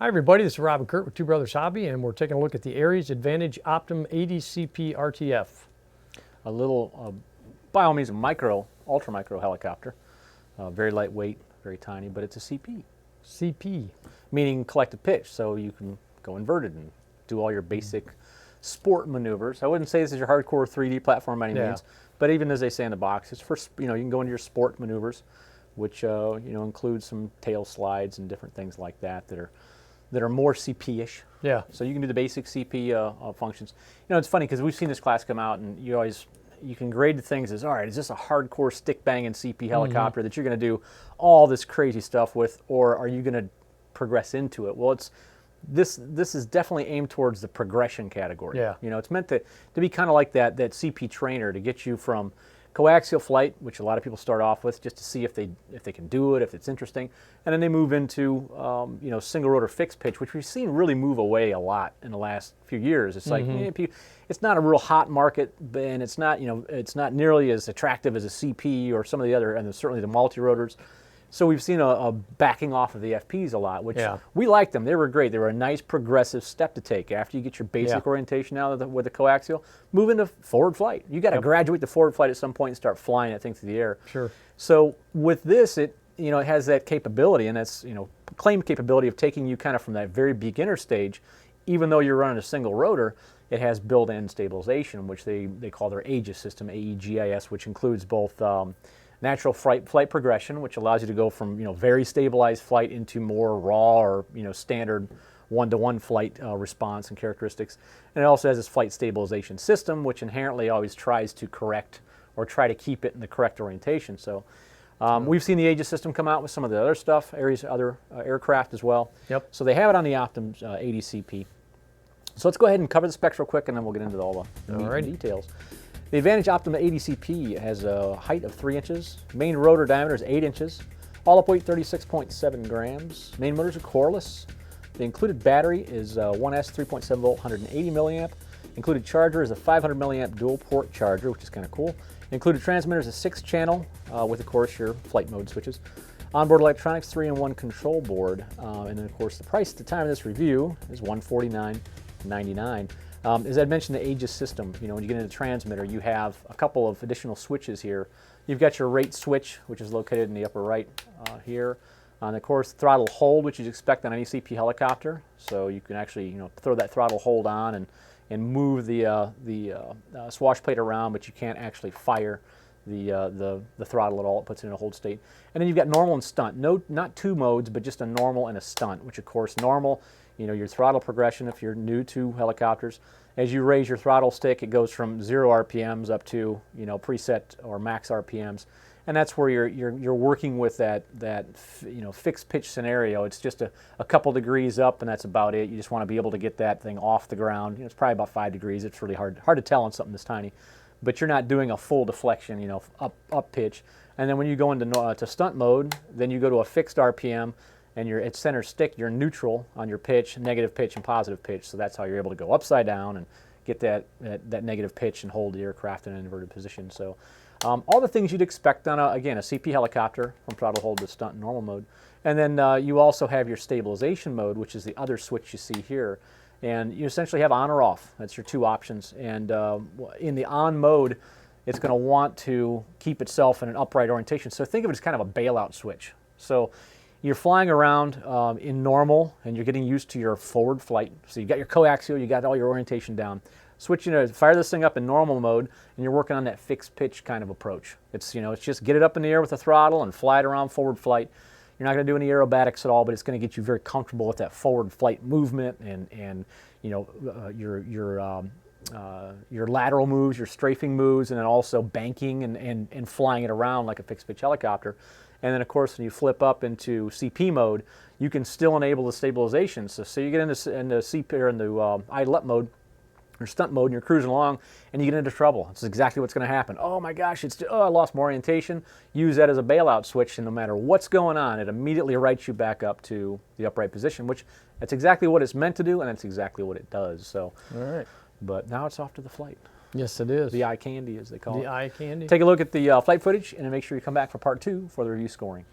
Hi everybody, this is Rob and Kurt with Two Brothers Hobby, and we're taking a look at the Ares Advantage Optim 80 CP RTF. A little, by all means, a ultra micro helicopter. Very lightweight, very tiny, but it's a CP. CP. Meaning collective pitch, so you can go inverted and do all your basic sport maneuvers. I wouldn't say this is your hardcore 3D platform by any means, but even as they say in the box, it's for, you can go into your sport maneuvers, which include some tail slides and different things like that that are more CP-ish. Yeah. So you can do the basic CP functions. It's funny because we've seen this class come out, and you can grade the things as, all right, is this a hardcore stick banging CP helicopter that you're going to do all this crazy stuff with, or are you going to progress into it? Well, this is definitely aimed towards the progression category. Yeah. It's meant to be kind of like that CP trainer to get you from coaxial flight, which a lot of people start off with just to see if they can do it, if it's interesting, and then they move into single rotor fixed pitch, which we've seen really move away a lot in the last few years. It's like it's not a real hot market, and it's not nearly as attractive as a CP or some of the other, and certainly the multi rotors. So we've seen a backing off of the FPs a lot, which we liked them. They were great. They were a nice progressive step to take after you get your basic orientation out with the coaxial. Move into forward flight. You got to graduate to forward flight at some point and start flying that thing through the air. Sure. So with this, it has that capability, and that's claimed capability of taking you kind of from that very beginner stage, even though you're running a single rotor. It has built-in stabilization, which they call their AEGIS system, AEGIS, which includes both natural flight progression, which allows you to go from very stabilized flight into more raw or standard one-to-one flight response and characteristics. And it also has this flight stabilization system, which inherently always tries to correct or try to keep it in the correct orientation. So we've seen the AEGIS system come out with some of the other stuff, Ares other aircraft as well. Yep. So they have it on the Optim 80 CP. So let's go ahead and cover the specs real quick, and then we'll get into all the meat and details. The Advantage Optim 80 CP has a height of 3 inches. Main rotor diameter is 8 inches. All-up weight 36.7 grams. Main motors are coreless. The included battery is 1S 3.7 volt, 180 milliamp. Included charger is a 500 milliamp dual port charger, which is kind of cool. Included transmitter is a 6-channel with, of course, your flight mode switches. Onboard electronics, 3-in-1 control board. And then, of course, the price at the time of this review is $149.99. As I mentioned, the AEGIS system, when you get into the transmitter, you have a couple of additional switches here. You've got your rate switch, which is located in the upper right here. And of course, throttle hold, which you'd expect on any CP helicopter. So you can actually, throw that throttle hold on and move the swash plate around, but you can't actually fire the throttle at all. It puts it in a hold state. And then you've got normal and stunt. No, not two modes, but just a normal and a stunt, which of course normal, your throttle progression, if you're new to helicopters, as you raise your throttle stick, it goes from 0 RPMs up to preset or max RPMs, and that's where you're working with that fixed pitch scenario. It's just a couple degrees up, and that's about it. You just want to be able to get that thing off the ground. It's probably about 5 degrees. It's really hard to tell on something this tiny, but you're not doing a full deflection, up pitch. And then when you go into to stunt mode, then you go to a fixed RPM. And you're at center stick, you're neutral on your pitch, negative pitch and positive pitch. So that's how you're able to go upside down and get that negative pitch and hold the aircraft in an inverted position. So all the things you'd expect on, a CP helicopter, from throttle hold to stunt and normal mode. And then you also have your stabilization mode, which is the other switch you see here. And you essentially have on or off. That's your two options. And in the on mode, it's going to want to keep itself in an upright orientation. So think of it as kind of a bailout switch. So you're flying around in normal, and you're getting used to your forward flight. So you got your coaxial, you got all your orientation down. Switching to fire this thing up in normal mode, and you're working on that fixed pitch kind of approach. It's it's just get it up in the air with the throttle and fly it around forward flight. You're not going to do any aerobatics at all, but it's going to get you very comfortable with that forward flight movement and your lateral moves, your strafing moves, and then also banking and flying it around like a fixed pitch helicopter. And then, of course, when you flip up into CP mode, you can still enable the stabilization. So you get into CP or into idle up mode or stunt mode, and you're cruising along, and you get into trouble. It's exactly what's going to happen. Oh my gosh, I lost my orientation. Use that as a bailout switch, and no matter what's going on, it immediately rights you back up to the upright position, which that's exactly what it's meant to do, and that's exactly what it does. So, all right. But now it's off to the flight. Yes, it is. The eye candy, as they call it. The eye candy. Take a look at the flight footage, and then make sure you come back for part 2 for the review scoring.